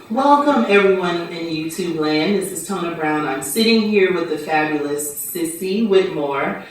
Welcome everyone in YouTube land. This is Tona Brown. I'm sitting here with the fabulous Cissy Whitmore.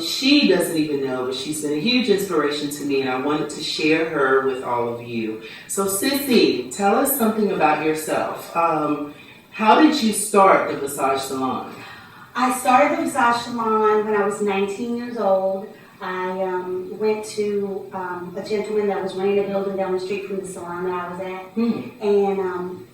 She doesn't even know, but she's been a huge inspiration to me, and I wanted to share her with all of you. So Cissy, tell us something about yourself. How did you start the massage salon? I started the massage salon when I was 19 years old. I went to a gentleman that was renting a building down the street from the salon that I was at,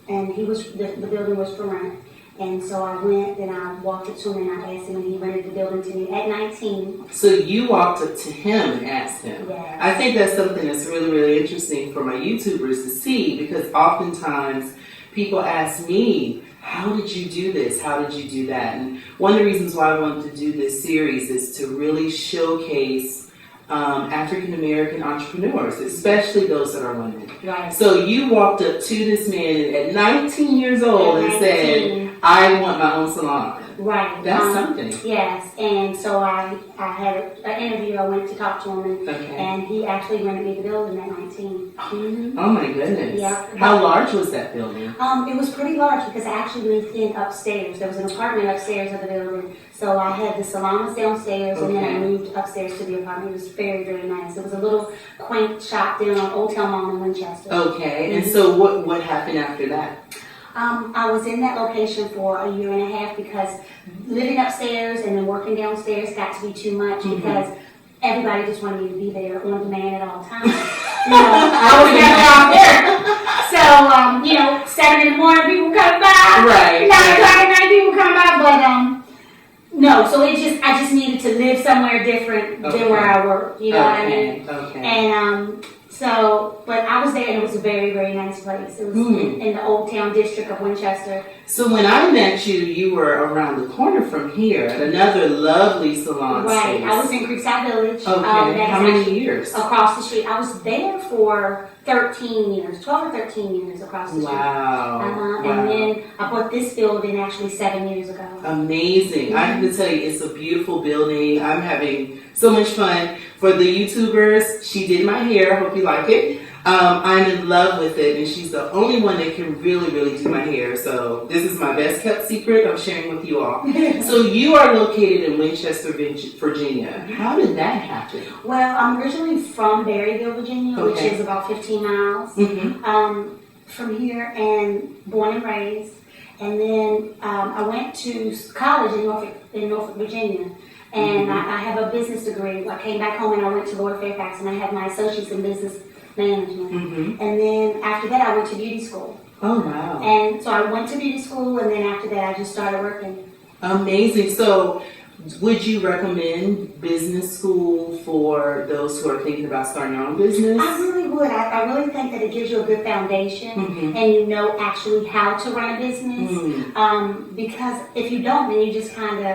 and he was the building was for rent, and so I went and I walked up to him and I asked him, and he rented the building to me at 19. So you walked up to him and asked him. Yeah. I think that's something that's really, really interesting for my YouTubers to see, because oftentimes people ask me, how did you do this? How did you do that? And one of the reasons why I wanted to do this series is to really showcase African American entrepreneurs, especially those that are women. Right. So you walked up to this man at 19 years old and said, I want my own salon. Right. That's something. Yes, and so I had an interview. I went to talk to him, and he actually rented me the building at 19. Oh my goodness. Yeah. How large was that building? It was pretty large because I actually lived in upstairs. There was an apartment upstairs of the building. So I had the salon was downstairs, and then I moved upstairs to the apartment. It was very, very nice. It was a little quaint shop down on Old Town Mall in Winchester. Okay, and so what happened after that? I was in that location for a year and a half because living upstairs and then working downstairs got to be too much because everybody just wanted me to be there on demand at all times. I was never out there. So, 7 in the morning, people come by. Right. 9 o'clock at night, people come by. But, no, so I just needed to live somewhere different than where I work. You know what I mean? Okay. And, but I was there, and it was a very, very nice place. It was in the Old Town district of Winchester. So when I met you, you were around the corner from here at another lovely salon Right. space. I was in Creekside Village. Okay. How many years? Across the street. I was there for 13 years, 12 or 13 years across the street. Wow. And then I bought this building actually 7 years ago. Amazing. I have to tell you, it's a beautiful building. I'm having so much fun. For the YouTubers, she did my hair. I hope you like it. I'm in love with it, and she's the only one that can really, really do my hair. So this is my best kept secret I'm sharing with you all. So you are located in Winchester, Virginia. How did that happen? Well, I'm originally from Berryville, Virginia, which is about 15 miles from here, and born and raised. And then I went to college in Norfolk, Virginia. And I have a business degree. I came back home and I went to Lord Fairfax, and I have my associates in business management. And then after that, I went to beauty school. Oh, wow. And so I went to beauty school, and then after that, I just started working. Amazing. So would you recommend business school for those who are thinking about starting their own business? I really would. I really think that it gives you a good foundation, and you know actually how to run a business. Because if you don't, then you're just kind of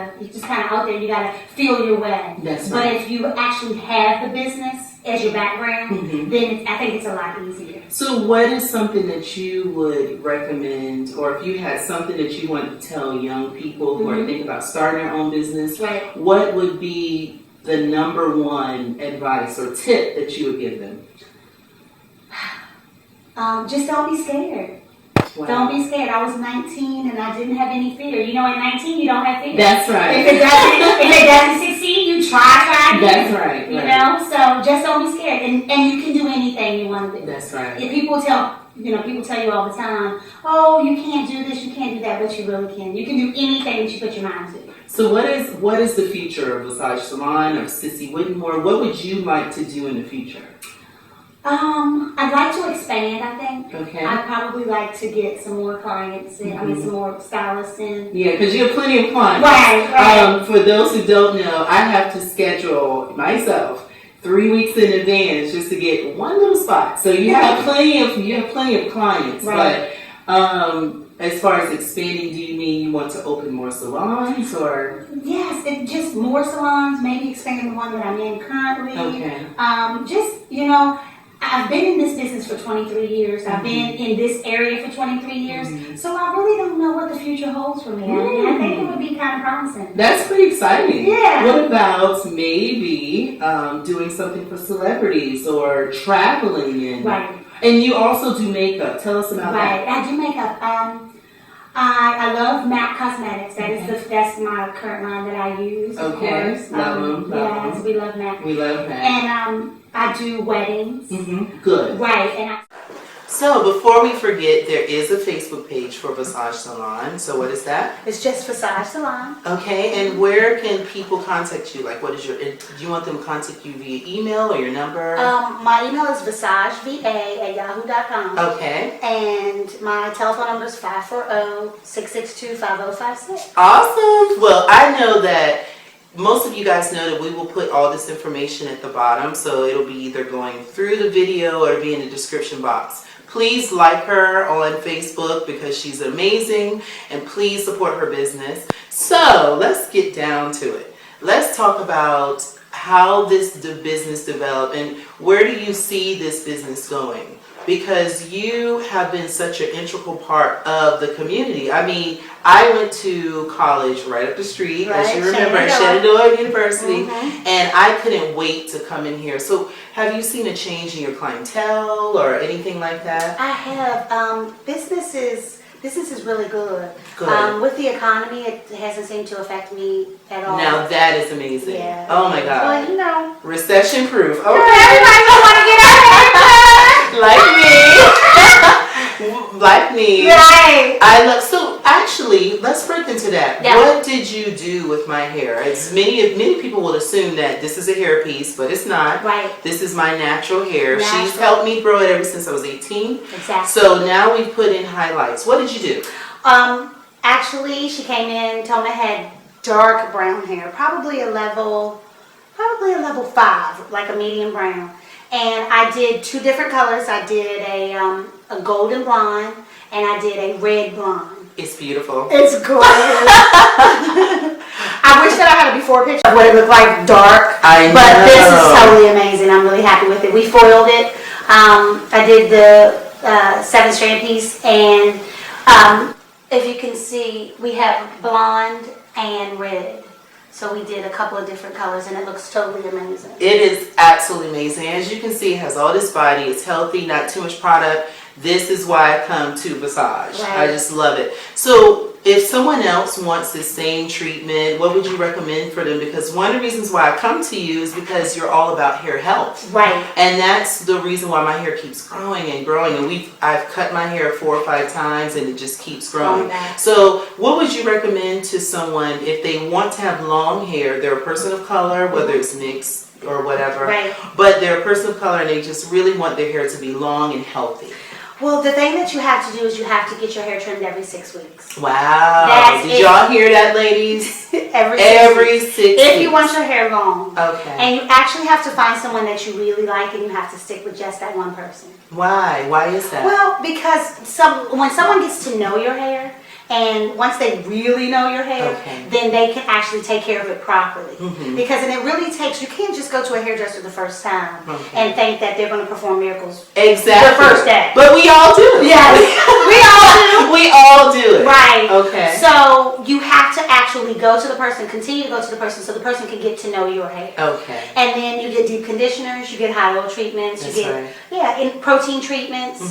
out there. You got to feel your way. That's right. But if you actually have the business as your background, then I think it's a lot easier. So what is something that you would recommend, or if you had something that you want to tell young people who are thinking about starting their own business, what would be the #1 advice or tip that you would give them? Just don't be scared. Wow. Don't be scared. I was 19 and I didn't have any fear. At 19 you don't have fear. That's right. If it doesn't succeed, you try again. That's right. You know, so just don't be scared, and you can do anything you want to do. That's right. If people tell you all the time, oh, you can't do this, you can't do that, but you really can. You can do anything that you put your mind to. So what is the future of Massage Salon or Cissy Whitmore? What would you like to do in the future? I'd like to expand, I think. Okay. I'd probably like to get some more clients in, some more stylists in. Yeah, because you have plenty of clients. Right. For those who don't know, I have to schedule myself 3 weeks in advance just to get one little spot. So you have plenty of clients. Right. But as far as expanding, do you mean you want to open more salons or? Yes, just more salons, maybe expand the one that I'm in currently. Okay. I've been in this business for 23 years. I've been in this area for 23 years. So I really don't know what the future holds for me. I think it would be kind of promising. That's pretty exciting. Yeah. What about maybe doing something for celebrities or traveling and And you also do makeup. Tell us about that. Right, I do makeup. I love MAC Cosmetics. That's my current line that I use. Of course. Love them. Yes, we love MAC. We love MAC. And I do weddings. Good. Right, and So before we forget, there is a Facebook page for Visage Salon. So what is that? it's just Visage Salon. Okay, and where can people contact you? Like, what is your? Do you want them to contact you via email or your number? My email is visageva@yahoo.com. Okay. And my telephone number is 540-662-5056. Awesome. Well, I know that most of you guys know that we will put all this information at the bottom, so it'll be either going through the video or it'll be in the description box. Please like her on Facebook because she's amazing, and please support her business. So let's get down to it. Let's talk about how this business developed and where do you see this business going? Because you have been such an integral part of the community. I mean, I went to college right up the street, as you remember, at Shenandoah University, and I couldn't wait to come in here. So have you seen a change in your clientele or anything like that? I have. Business is really good. Good. With the economy, it hasn't seemed to affect me at all. Now that is amazing. Yeah. Oh my God. Well, you know. Recession proof. Okay. Everybody's gonna want to get our hair done. Like me. Like me. Right. I love, so actually, let's break into that. Yeah. What did you do with my hair? As many people will assume that this is a hair piece, but it's not. Right. This is my natural hair. Natural. She's helped me grow it ever since I was 18. Exactly. So now we've put in highlights. What did you do? Actually, she came in. Tona had dark brown hair, probably a level 5, like a medium brown. And I did 2 different colors. I did a golden blonde and I did a red blonde. It's beautiful. It's gorgeous. I wish that I had a before picture of what it looked like dark. But this is totally amazing. I'm really happy with it. We foiled it. I did the 7-strand piece, and if you can see, we have blonde and red. So we did a couple of different colors, and it looks totally amazing. It is absolutely amazing. As you can see, it has all this body. It's healthy, not too much product. This is why I come to Visage. Right. I just love it. So if someone else wants the same treatment, what would you recommend for them? Because one of the reasons why I come to you is because you're all about hair health. Right. And that's the reason why my hair keeps growing and growing. And I've cut my hair 4 or 5 times and it just keeps growing. So what would you recommend to someone if they want to have long hair? They're a person of color, whether it's mixed or whatever. Right. But they're a person of color and they just really want their hair to be long and healthy. Well, the thing that you have to do is you have to get your hair trimmed every 6 weeks. Wow. Did y'all hear that, ladies? every 6 weeks. If you want your hair long. Okay. And you actually have to find someone that you really like, and you have to stick with just that one person. Why? Why is that? Well, because when someone gets to know your hair, and once they really know your hair, then they can actually take care of it properly. Because and it really takes, you can't just go to a hairdresser the first time and think that they're going to perform miracles the first day. But we all do. Yes, we all do. We all do it. Right. Okay. So you have to actually go to the person, continue to go to the person so the person can get to know your hair. Okay. And then you get deep conditioners, you get high oil treatments, you get protein treatments.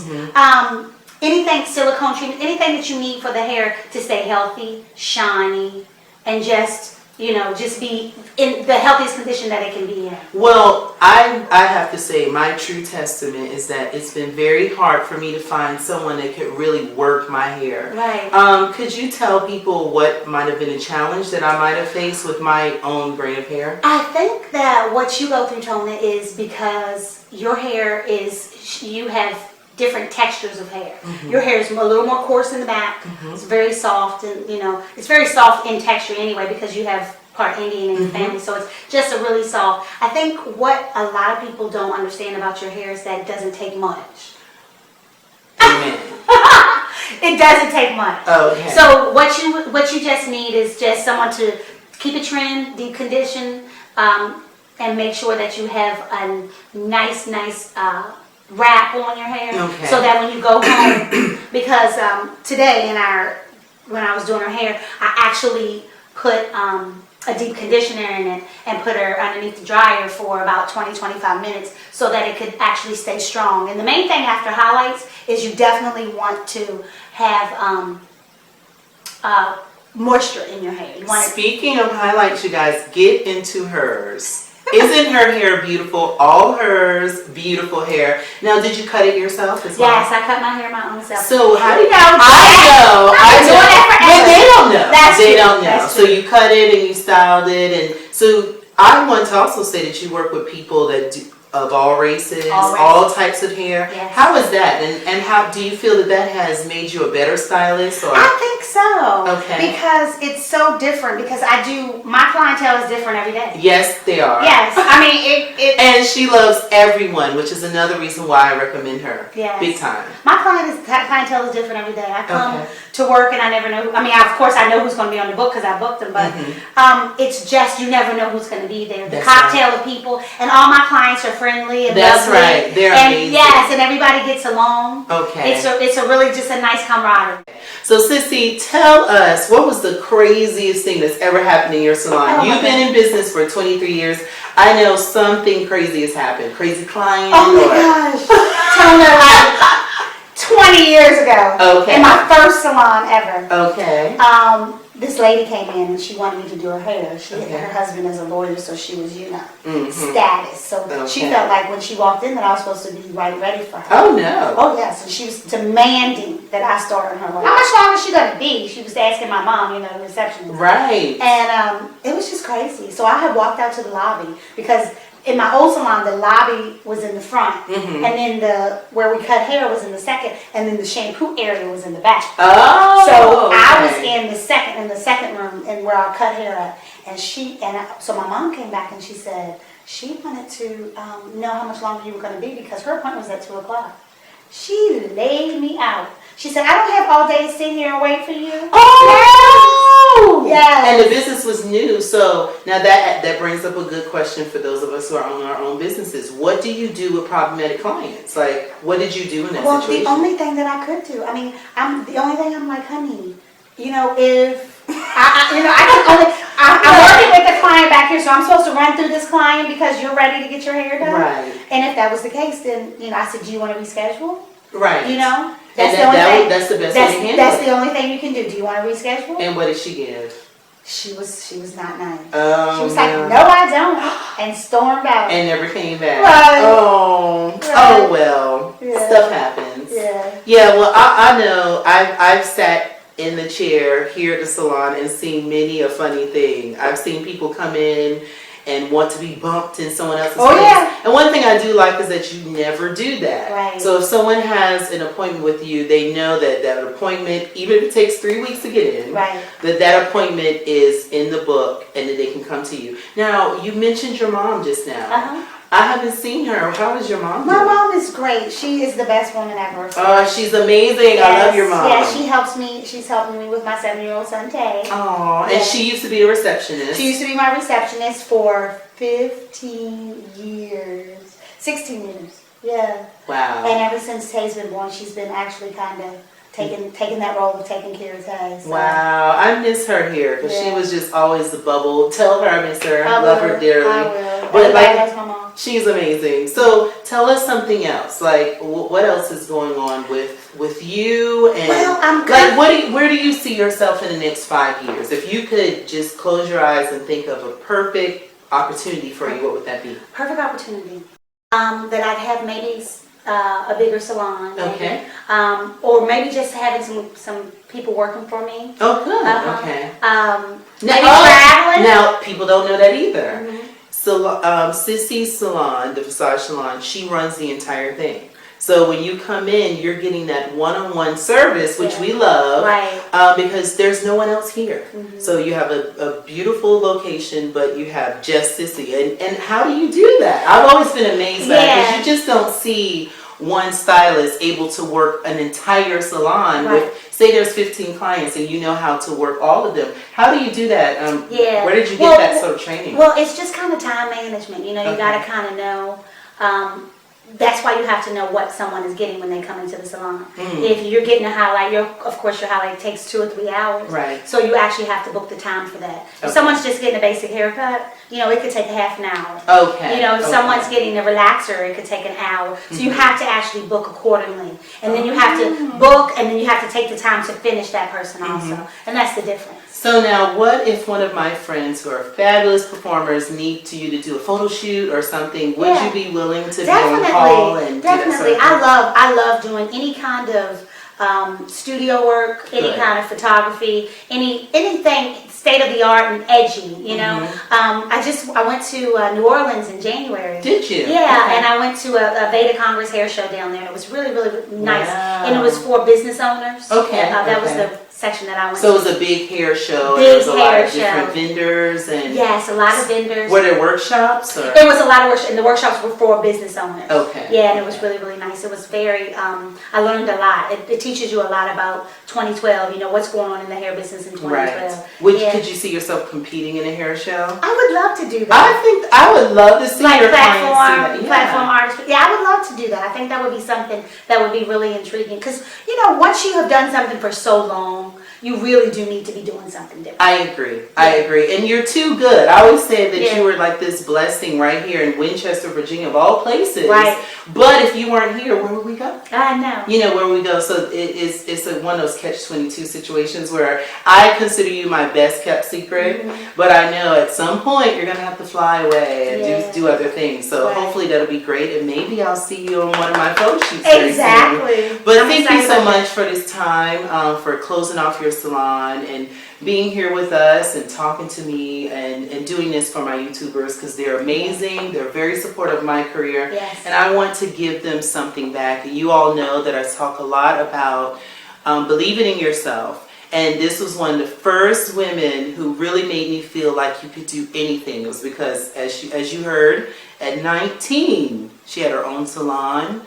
Anything, silicone treatment, anything that you need for the hair to stay healthy, shiny, and just be in the healthiest condition that it can be in. Well, I have to say my true testament is that it's been very hard for me to find someone that could really work my hair. Right. Could you tell people what might have been a challenge that I might have faced with my own braid of hair? I think that what you go through, Tona, is because your hair you have different textures of hair. Your hair is a little more coarse in the back. It's very soft, and it's very soft in texture anyway because you have part Indian in your family, so it's just a really soft. I think what a lot of people don't understand about your hair is that it doesn't take much. Amen. It doesn't take much. Okay. So what you just need is just someone to keep it trimmed, deep condition, and make sure that you have a nice wrap on your hair, so that when you go home, because today when I was doing her hair, I actually put a deep conditioner in it and put her underneath the dryer for about 20-25 minutes so that it could actually stay strong. And the main thing after highlights is you definitely want to have moisture in your hair. Speaking of highlights, you guys, get into hers. Isn't her hair beautiful? All hers, beautiful hair. Now, did you cut it yourself as well? Yes, I cut my hair my own self. So how do you know? I know. But they don't know. They don't know. So you cut it and you styled it, and so I want to also say that you work with people that do, of all races, all types of hair. Yes. How is that? And how do you feel that has made you a better stylist? Or? I think so. Okay. Because it's so different. Because my clientele is different every day. Yes, they are. Yes. I mean, and she loves everyone, which is another reason why I recommend her. Yes. Big time. My clientele is different every day. I come to work and I never know. I mean, of course, I know who's going to be on the book because I booked them. But it's just you never know who's going to be there. The cocktail of people, and all my clients are friendly and lovely. Right. They're amazing. Yes, and everybody gets along. Okay. It's a really just a nice camaraderie. So, Cissy, tell us, what was the craziest thing that's ever happened in your salon? You've been in business for 23 years. I know something crazy has happened. Crazy client? Oh my gosh. Tona, like 20 years ago. Okay. In my first salon ever. Okay. This lady came in and she wanted me to do her hair. Her husband is a lawyer, so she was, status. So she felt like when she walked in that I was supposed to be ready for her. Oh no. Oh yes, and she was demanding that I start on her hair. How much longer is she gonna be? She was asking my mom, the receptionist. Right. And it was just crazy. So I had walked out to the lobby because in my old salon, the lobby was in the front, and then where we cut hair was in the second, and then the shampoo area was in the back. Oh, so I was in the second room, and where I cut hair at, and so my mom came back and she said she wanted to know how much longer you were going to be because her appointment was at 2:00. She laid me out. She said, I don't have all day to sit here and wait for you. Oh, no! Yes. And the business was new. So now that brings up a good question for those of us who are on our own businesses. What do you do with problematic clients? Like, what did you do in that situation? Well, the only thing that I could do, I mean, I'm like, honey, if I'm working with the client back here, so I'm supposed to run through this client because you're ready to get your hair done. Right. And if that was the case, then I said, do you want to reschedule? Right. That's the only thing. That's the best way to handle it. That's the only thing you can do. Do you want to reschedule? And what did she give? She was not nice. Oh, she was like, no, I don't, and stormed out. And never came back. Right. Oh, right. Oh well. Yeah. Stuff happens. Yeah. Yeah. Well, I know. I've sat in the chair here at the salon and seen many a funny thing. I've seen people come in and want to be bumped in someone else's face. Yeah. And one thing I do like is that you never do that. Right. So if someone has an appointment with you, they know that appointment, even if it takes 3 weeks to get in, right, that appointment is in the book and that they can come to you. Now, you mentioned your mom just now. I haven't seen her. How is your mom doing? My mom is great. She is the best woman ever. Oh, she's amazing. Yes, I love your mom. Yeah, she helps me. She's helping me with my 7-year-old son, Tay. Oh, and she used to be a receptionist. She used to be my receptionist for 15 years. 16 years. Yeah. Wow. And ever since Tay's been born, she's been actually kind of taking that role of taking care of Tay. So. Wow. I miss her here because she was just always the bubble. Tell her I miss her. I love her dearly. I will. But that's my mom. She's amazing. So tell us something else. Like, what else is going on with you? And where do you see yourself in the next 5 years? If you could just close your eyes and think of a perfect opportunity for you, what would that be? Perfect opportunity. That I'd have maybe a bigger salon. Maybe. Okay. Or maybe just having some people working for me. Oh, good. Okay. Maybe traveling. Now, people don't know that either. So, Cissy's salon, the Visage salon, she runs the entire thing. So when you come in, you're getting that one-on-one service, which we love, right? Because there's no one else here. So you have a beautiful location, but you have just Cissy. And how do you do that? I've always been amazed by it because you just don't see one stylist able to work an entire salon with, say there's 15 clients and you know how to work all of them. How do you do that? Where did you get that sort of training? Well, it's just kind of time management. You got to kind of know that's why you have to know what someone is getting when they come into the salon. If you're getting a highlight, of course your highlight takes 2 or 3 hours. Right. So you actually have to book the time for that. If Okay. someone's just getting a basic haircut, it could take a half an hour. Okay. If someone's getting a relaxer, it could take an hour. So you have to actually book accordingly. And then you have to book, and then you have to take the time to finish that person also. And that's the difference. So now, what if one of my friends who are fabulous performers need you to do a photo shoot or something? Would you be willing to be on call and definitely. do that sort of thing? I love doing any kind of studio work, any kind of photography, anything state of the art and edgy. I went to New Orleans in January. Did you? Yeah, Okay. and I went to a Veda Congress hair show down there. It was really, really nice, Wow. and it was for business owners. Okay, That was okay. the section that I went So to. it was a big hair show. Big There was a lot hair of different show. vendors and Yes, a lot of vendors. were there workshops or? There was a lot of workshops, and the workshops were for business owners. Okay. Yeah, and it was really, really nice. It was very, I learned a lot. It teaches you a lot about 2012, what's going on in the hair business in 2012. Right. Could you see yourself competing in a hair show? I would love to do that. I think I would love to see Like your clients do that. platform artists. Yeah, I would love to do that. I think that would be something that would be really intriguing. Because, once you have done something for so long, you really do need to be doing something different. I agree. I agree. And you're too good. I always say that Yeah. you were like this blessing right here in Winchester, Virginia, of all places. Right. But if you weren't here, where would we go? I know. Where we go. So it's one of those catch-22 situations where I consider you my best kept secret, but I know at some point you're going to have to fly away and do other things. So hopefully that'll be great, and maybe I'll see you on one of my photo shoots very soon. Exactly. But thank you so much for this time, for closing off your salon and being here with us and talking to me and doing this for my YouTubers, because they're amazing. They're very supportive of my career. Yes. And I want to give them something back. And you all know that I talk a lot about believing in yourself. And this was one of the first women who really made me feel like you could do anything. It was because, as you heard, at 19, she had her own salon.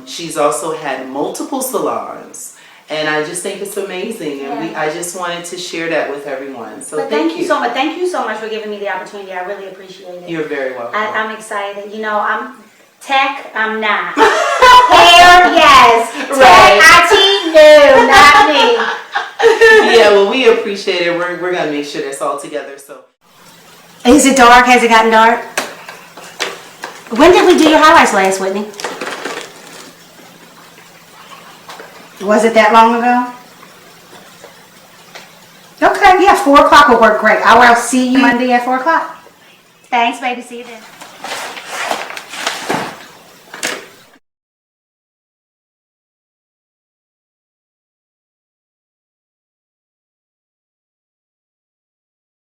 She's also had multiple salons. And I just think it's amazing, and I just wanted to share that with everyone. So thank you so much. Thank you so much for giving me the opportunity. I really appreciate it. You're very welcome. I'm excited. I'm tech. I'm not. Hair, yes. Right. Tech, IT, no, not me. Yeah, well, we appreciate it. We're gonna make sure that's all together. So. Is it dark? Has it gotten dark? When did we do your highlights last, Whitney? Was it that long ago? Okay, yeah, 4 o'clock will work great. I will see you Monday at 4 o'clock. Thanks, baby. See you then.